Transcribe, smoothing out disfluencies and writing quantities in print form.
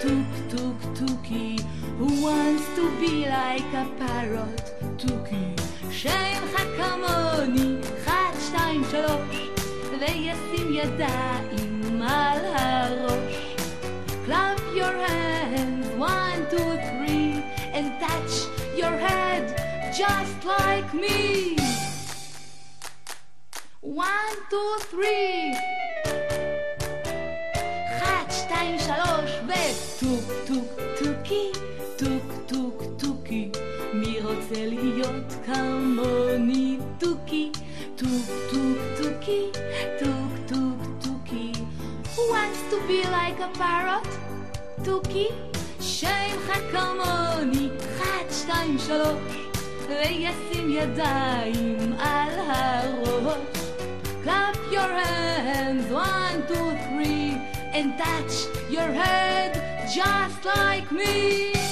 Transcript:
tuk tuki, who wants to be like a parrot? Tuki, שאין לך כמוני, 1, 2, 3, וישים ידיים על הראש. Clap your hands, 1, 2, 3, and touch your head just like me. 1, 2, 3. 1, 2, 3, וטוק טוק טוקי, טוק טוק טוקי, מי רוצה להיות כמוני? טוקי, טוק טוק טוקי, טוק טוק טוקי. Who wants to be like a parrot? טוקי, שאין לך כמוני, 1, 2, 3, וישים ידיים על הראש. Clap your hands, 1, 2, 3, and touch your head just like me.